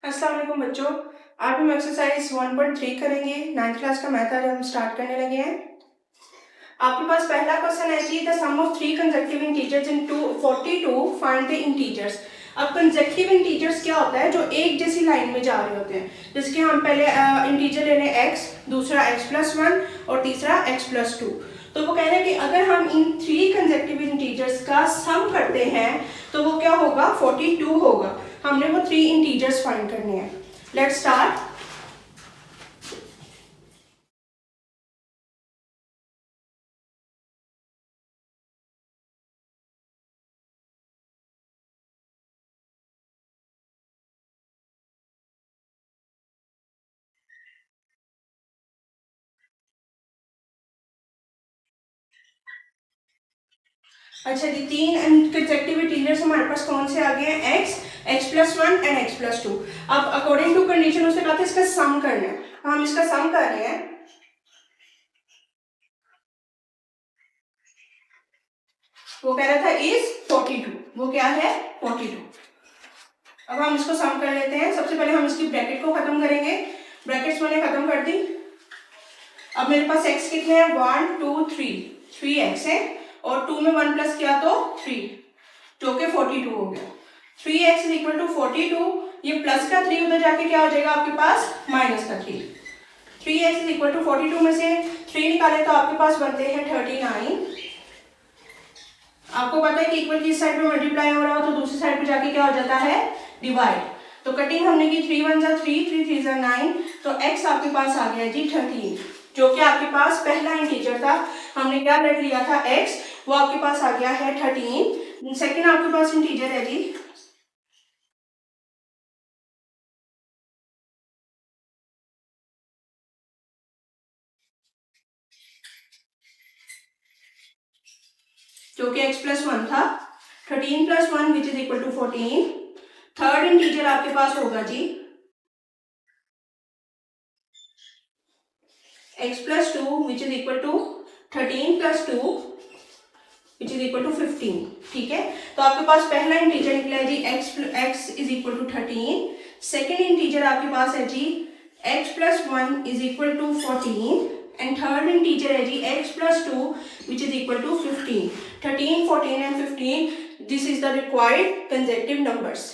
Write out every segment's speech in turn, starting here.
अस्सलाम वालेकुम बच्चों। आज हम एक्सरसाइज 1.3 करेंगे। 9th क्लास का मैथ आज हम स्टार्ट करने लगे हैं। आपके पास पहला क्वेश्चन है जी, the sum of 3 consecutive integers in 42 find the integers. अब कंसेक्यूटिव इंटीजर्स क्या होता है? जो एक जैसी लाइन में जा रहे होते हैं। जैसे कि हम पहले इंटीजर ले लें x, दूसरा x+1 और तीसरा x+2। तो वो कह रहे हैं कि अगर हम इन 3 कंसेक्यूटिव इंटीजर्स का सम करते हैं तो वो क्या होगा? 42 होगा। हमने वो 3 इंटीजर्स फाइंड करने हैं। Let's start. अच्छा जी, 3 कंसेक्यूटिव इंटीजर्स हमारे पास कौन से आ गए हैं? x, x+1 and x+2। अब अकॉर्डिंग टू कंडीशन उसने कहा था इसका सम करना है। हम इसका सम कर रहे हैं। वो कह रहा था इज 42। वो क्या है? 42। अब हम इसको सम कर लेते हैं। सबसे पहले हम इसकी ब्रैकेट को खत्म करेंगे। ब्रैकेट्स मैंने खत्म कर दी। अब मेरे पास x कितने हैं? 1 2 3 3x है और 2 में 1 प्लस किया तो 3, जो कि 42 हो गया। 3x is equal to 42। ये प्लस का 3 उधर जाके क्या हो जाएगा आपके पास? माइनस का 3। 3x इज इक्वल टू 42 में से 3 निकाले तो आपके पास बनते हैं 39। आपको पता है कि इक्वल की साइड पे मल्टीप्लाई हो रहा हो तो दूसरी साइड पे जाके क्या हो जाता है? डिवाइड। तो कटिंग हमने की 3 1 जा 3 3 3 जा 9। तो x आपके पास आ गया जी 13, जो कि आपके पास पहला इंटीजर था। हमने क्या रख लिया था? x, वो आपके पास आ गया है 13। सेकेंड आपके पास इंटीजर है जी जो कि x+1 था। 13 + 1 which is equal to 14। Third integer आपके पास होगा जी x+2 which is equal to 13 + 2 which is equal to 15। ठीक है, तो आपके पास पहला इंटीजर निकला है जी x is equal to 13। Second integer आपके पास है जी x+1 is equal to 14 and third integer है जी x+2 which is equal to 15। 13 14 and 15, this is the required consecutive numbers.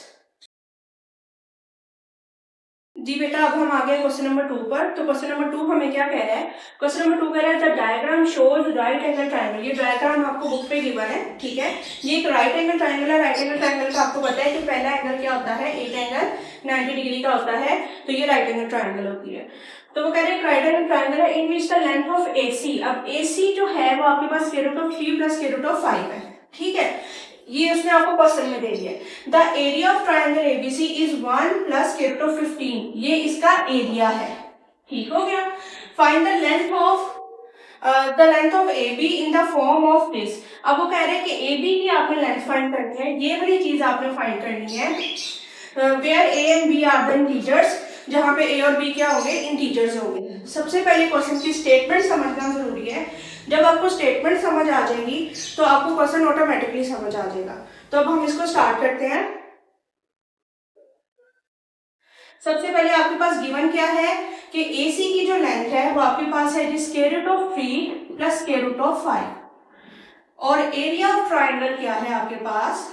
जी बेटा, अब हम आ गए क्वेश्चन नंबर 2 पर। तो क्वेश्चन नंबर 2 हमें क्या कह रहा है? क्वेश्चन नंबर 2 कह रहा है the diagram shows right angle triangle. ये डायग्राम आपको बुक पे गिवन है। ठीक है, ये एक राइट एंगल ट्रायंगल है। राइट एंगल ट्रायंगल का आपको पता है कि पहला एंगल क्या होता है? एक एंगल 90 डिग्री का होता है। तो ये राइट एंगल ट्रायंगल होती है। तो वो कह रहे हैं राइट एंगल ट्रायंगल है in which the length of AC। अब AC जो है वो आपके पास √3 + √5 है। ठीक है, ये उसने आपको क्वेश्चन में दे दिया। The area of triangle ABC is 1 + √15। ये इसका एरिया है। ठीक हो गया। Find the length of AB in the form of this. अब वो कह रहे हैं कि AB की आपने लेंथ फाइंड करनी है। ये वाली चीज आपने फाइंड करनी है where A and B are the integers, जहां पे A और B क्या होंगे? इंटीजर्स होंगे। सबसे पहले क्वेश्चन की स्टेटमेंट समझना जरूरी है। जब आपको स्टेटमेंट समझ आ जाएगी तो आपको क्वेश्चन ऑटोमेटिकली समझ आ जाएगा। तो अब हम इसको स्टार्ट करते हैं। सबसे पहले आपके पास गिवन क्या है कि AC की जो लेंथ है वो आपके पास है √3 + √5 और एरिया ऑफ ट्राइंगल क्या है आपके पास?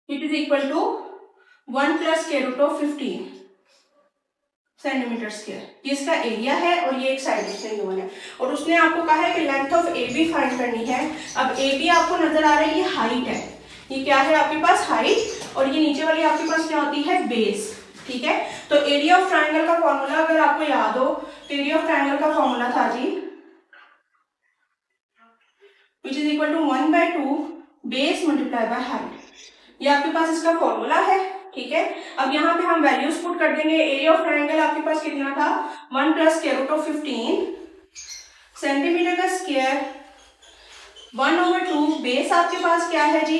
It is equal to 1 + √15 centimetre square. ये इसका एरिया है और ये एक साइड इसमें गिवन है। और उसने आपको कहा है कि लेंथ ऑफ AB फाइंड करनी है। अब AB आपको नजर आ रहा है, ये हाइट है। ये क्या है आपके पास? हाइट। और ये नीचे वाली आपके पास क्या होती है? बेस। ठीक है, तो एरिया ऑफ ट्राइंगल का फॉर्मूला अगर आपको याद हो तो एरिया ऑफ ट्राइंगल का फॉर्मूला था जी which is equal to 1/2 base multiply by height. ये आपके पास इसका फॉर्मूला है। ठीक है, अब यहाँ पे हम वैल्यूज पुट कर देंगे। एरिया ऑफ ट्राइंगल आपके पास कितना था? 1 + √15 सेंटीमीटर का स्क्वायर 1/2 बेस आपके पास क्या है जी?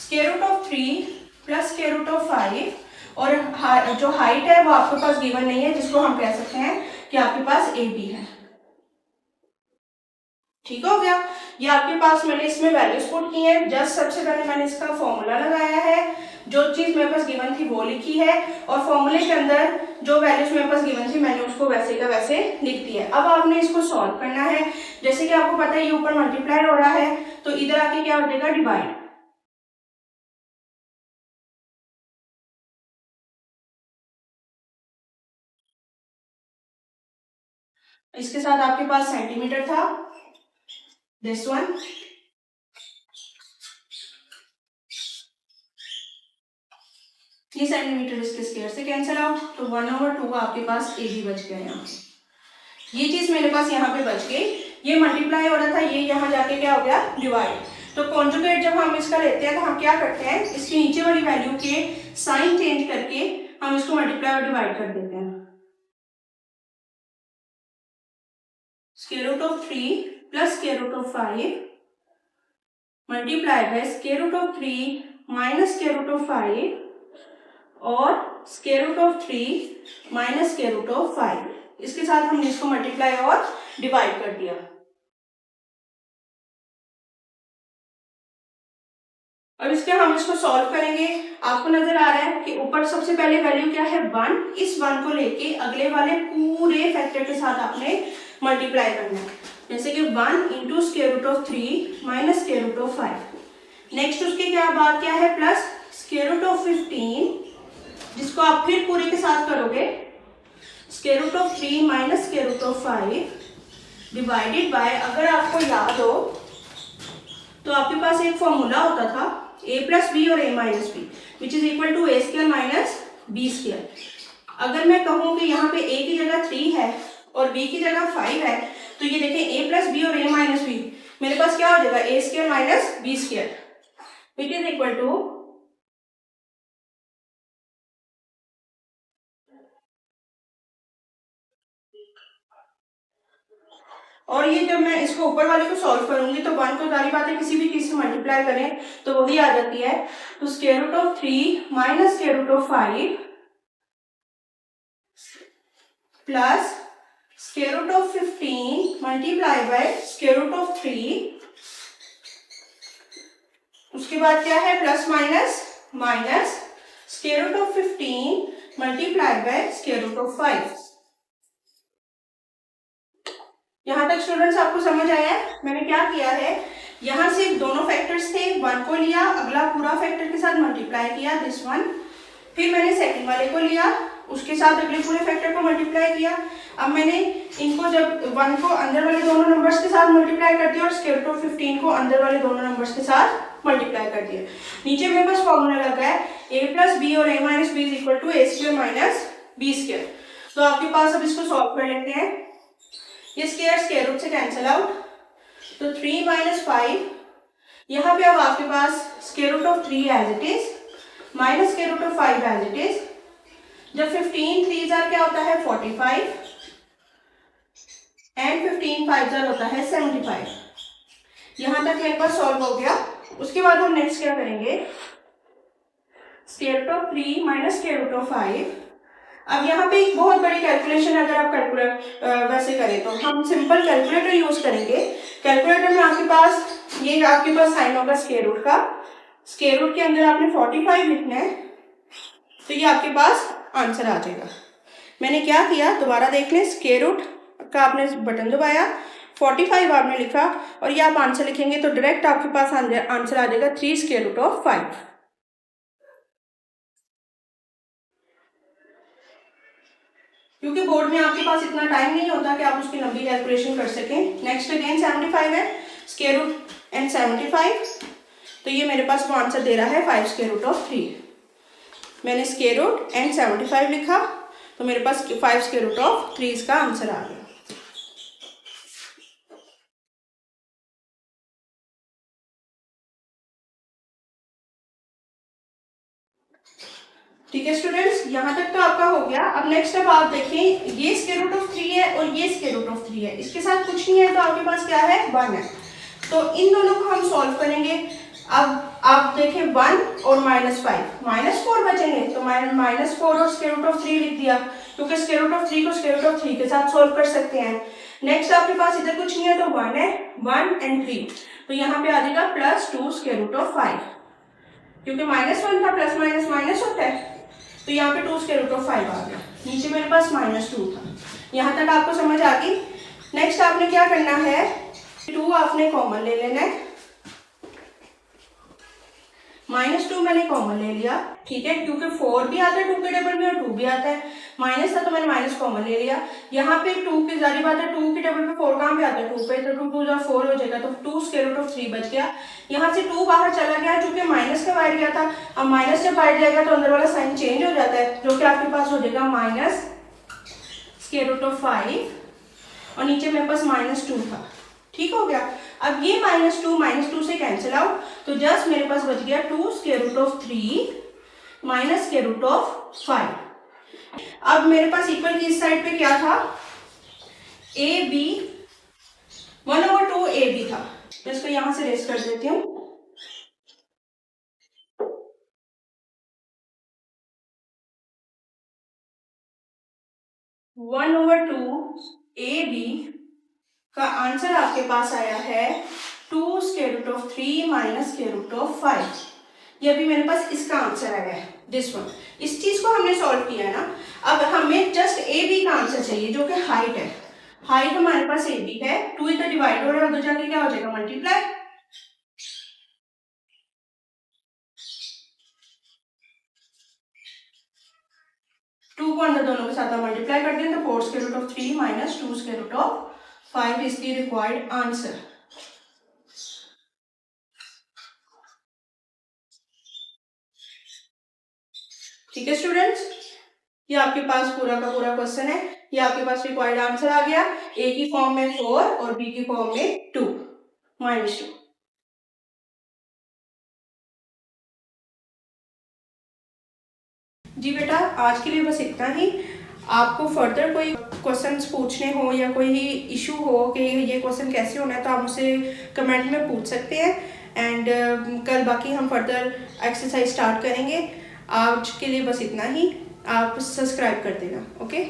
√3 + √5 और जो हाइट है वो आपके पास गिवन नहीं है, जिसको हम कह सकते हैं कि आपके पास AB है। ठीक हो गया। ये आपके पास मैंने इसमें वैल्यूज पुट की हैं। जस्ट सबसे पहले मैंने इसका फॉर्मूला जो चीज़ मेरे पास गिवन थी वो लिखी है और फॉर्मूले के अंदर जो वैल्यूज मेरे पास गिवन थी मैंने उसको वैसे का वैसे लिख दिया है। अब आपने इसको सॉल्व करना है। जैसे कि आपको पता है ये ऊपर मल्टीप्लाई हो रहा है तो इधर आके क्या हो जाएगा, डिवाइड। इसके साथ आपके पास सेंटीमीटर था, दिस वन, ये सेंटीमीटर इसके स्क्वायर से कैंसिल आउट, तो 1/2 आपके पास ए भी बच गया यहाँ। ये चीज मेरे पास यहाँ पे बच गई। ये मल्टीप्लाई हो रहा था, ये यहाँ जाके क्या हो गया, डिवाइड। तो कॉन्जुगेट जब हम इसका लेते हैं तो हम क्या करते हैं, इसकी नीचे वाली वैल्यू के साइन चेंज करके हम इसको मल्टीप्लाई और डिवाइड कर देते हैं। Square root of 3 plus square root of 5 multiply by square root of 3 minus square root of 5 और square root of 3 minus square root of 5। इसके साथ हमने इसको मल्टीप्लाई और डिवाइड कर दिया। अब इसके हम इसको सॉल्व करेंगे। आपको नजर आ रहा है कि ऊपर सबसे पहले वैल्यू क्या है, 1। इस 1 को लेके अगले वाले पूरे फैक्टर के साथ आपने मल्टीप्लाई करना है। जैसे कि 1 into square root of 3 minus square root of 5। Next उसके क्या बाद क्या है, प्लस स्क्वायर रूट ऑफ 15, जिसको आप फिर पूरे के साथ करोगे, square root of 3 minus square root of 5 divided by, अगर आपको याद हो तो आपके पास एक फॉर्मूला होता था a प्लस बी और a minus B which is equal to A square minus B square. अगर मैं कहूँ कि यहाँ पे a की जगह 3 है और b की जगह 5 है, तो ये देखें a प्लस बी और a माइनस बी, मेरे पास क्या हो जाएगा, a square minus B square which is equal to, और ये जब मैं इसको ऊपर वाले को सॉल्व करूंगी तो 1 को सारी बातें किसी भी चीज से मल्टीप्लाई करें तो वही आ जाती है। तो square root of 3 minus square root of 5 plus square root of 15 multiply by square root of 3, उसके बाद क्या है, plus minus minus square root of 15 multiply by square root of 5। यहाँ तक स्टूडेंट्स आपको समझ आया है? मैंने क्या किया है, यहाँ से दोनों फैक्टर्स थे, 1 को लिया, अगला पूरा फैक्टर के साथ मल्टीप्लाई किया, दिस वन, फिर मैंने सेकंड वाले को लिया, उसके साथ अगले पूरे फैक्टर को मल्टीप्लाई किया। अब मैंने इनको जब 1 को अंदर वाले दोनों नंबर्स के साथ मल्टीप्लाई कर दिया और स्क्वायर रूट ऑफ 15 को अंदर वाले दोनों नंबर्स के साथ मल्टीप्लाई कर दिया। नीचे मेरे पास फॉर्मूला लगा है a प्लस बी और a minus B is equal to A square minus B square. तो आपके पास अब इसको सॉल्व कर लेते हैं। ये स्क्वायर रूट से कैंसिल आउट, तो 3 माइनस 5, यहाँ पे अब आपके पास square root of 3 as it is minus square root of 5 as it is. जब 15 3 जार क्या होता है 45 एंड 15 5 जार होता है 75। यहाँ तक मेरे पास सॉल्व हो गया। उसके बाद हम नेक्स्ट क्या करेंगे, square root of 3 minus square root of 5। अब यहाँ पे एक बहुत बड़ी कैलकुलेशन अगर आप कैलकुलेट वैसे करें तो हम सिंपल कैलकुलेटर यूज करेंगे। कैलकुलेटर में आपके पास ये आपके पास साइन होगा स्क्वायर रूट का, स्क्वायर रूट के अंदर आपने 45 लिखना है, तो ये आपके पास आंसर आ जाएगा। मैंने क्या किया दोबारा देख लें, स्क्वायर रूट का आपने बटन दबाया, 45 आपने लिखा और ये आप आंसर लिखेंगे तो डायरेक्ट आपके पास आंसर आ जाएगा 3 स्क्वायर रूट ऑफ 5। क्योंकि बोर्ड में आपके पास इतना टाइम नहीं होता कि आप उसकी लंबी कैलकुलेशन कर सकें। नेक्स्ट अगेन 75 है, स्क्वायर रूट एंड 75, तो ये मेरे पास वो आंसर दे रहा है 5 स्क्वायर रूट ऑफ 3। मैंने स्क्वायर रूट एंड 75 लिखा तो मेरे पास 5 स्क्वायर रूट ऑफ 3 इसका आंसर आ गया। ठीक है स्टूडेंट्स, यहाँ तक तो आपका हो गया। अब नेक्स्ट अब आप देखें, ये स्क्वायर रूट ऑफ 3 है और ये स्क्वायर रूट ऑफ 3 है, इसके साथ कुछ नहीं है तो आपके पास क्या है 1 है। तो इन दोनों को हम सॉल्व करेंगे। अब आप देखें 1 और -5, -4 बचेंगे तो -4 और स्क्वायर रूट ऑफ 3 लिख दिया, क्योंकि स्क्वायर रूट ऑफ 3 को स्क्वायर रूट ऑफ 3 के साथ सॉल्व कर सकते हैं। नेक्स्ट आपके पास इधर कुछ नहीं है तो 1 है, 1 एंड 3, तो यहाँ पे आ जाएगा +2 स्क्वायर रूट ऑफ 5। क्योंकि -1 था, प्लस माइनस माइनस होता है, तो यहाँ पे 2 स्क्वायर रूट ऑफ 5 आ गया। नीचे मेरे पास -2 था। यहाँ तक आपको समझ आ गई। नेक्स्ट आपने क्या करना है, 2 आपने कॉमन ले लेना है। -2 मैंने कॉमन ले लिया, ठीक है, क्योंकि 4 भी आता है 2 के टेबल में और 2 भी आता है। माइनस था तो मैंने माइनस कॉमन ले लिया। यहाँ पे 2 की जारी बात है, 2 के टेबल पे 4 कहाँ पे आता है, 2 पे, तो 2 2 4 हो जाएगा, तो 2 स्क्वायर रूट ऑफ 3 बच गया। यहाँ से 2 बाहर चला गया, चूंकि माइनस का बाहर गया था। अब माइनस जब बाहर जाएगा तो अंदर वाला साइन चेंज हो जाता है, जो कि आपके पास हो जाएगा माइनस स्क्वायर रूट ऑफ 5 और नीचे मेरे पास -2 था। ठीक हो गया। अब ये -2 से कैंसिल आउट, तो जस्ट मेरे पास बच गया 2 square root of 3 minus square root of 5। अब मेरे पास इक्वल की इस साइड पे क्या था, ए बी 1/2 ए बी था, तो इसको यहां से रेस कर देती हूँ। One over two A B का आंसर आपके पास आया है 2 square root of 3 minus square root of 5। ये अभी मेरे पास इसका आंसर आया है, दिस वन। इस चीज को हमने सॉल्व किया है ना। अब हमें जस्ट ए बी का आंसर चाहिए, जो कि हाइट है। हाइट हमारे पास ए बी है, 2 इधर डिवाइड हो रहा है, उधर जाके क्या हो जाएगा, मल्टीप्लाई। टू को अंदर दोनों के साथ आप मल्टीप्लाई कर दें तो 4 square root of 3 minus 2 square root of 5 is the required answer. ठीक है स्टूडेंट्स, ये आपके पास पूरा का पूरा क्वेश्चन है। ये आपके पास रिक्वायर्ड आंसर आ गया, ए की फॉर्म में 4 और बी की फॉर्म में 2 -2। जी बेटा, आज के लिए बस इतना ही। आपको फर्दर कोई क्वेश्चंस पूछने हो या कोई इशू हो कि ये क्वेश्चन कैसे होना है, तो आप मुझसे कमेंट में पूछ सकते हैं। एंड कल बाकी हम फर्दर एक्सरसाइज स्टार्ट करेंगे। आज के लिए बस इतना ही। आप सब्सक्राइब कर देना। ओके।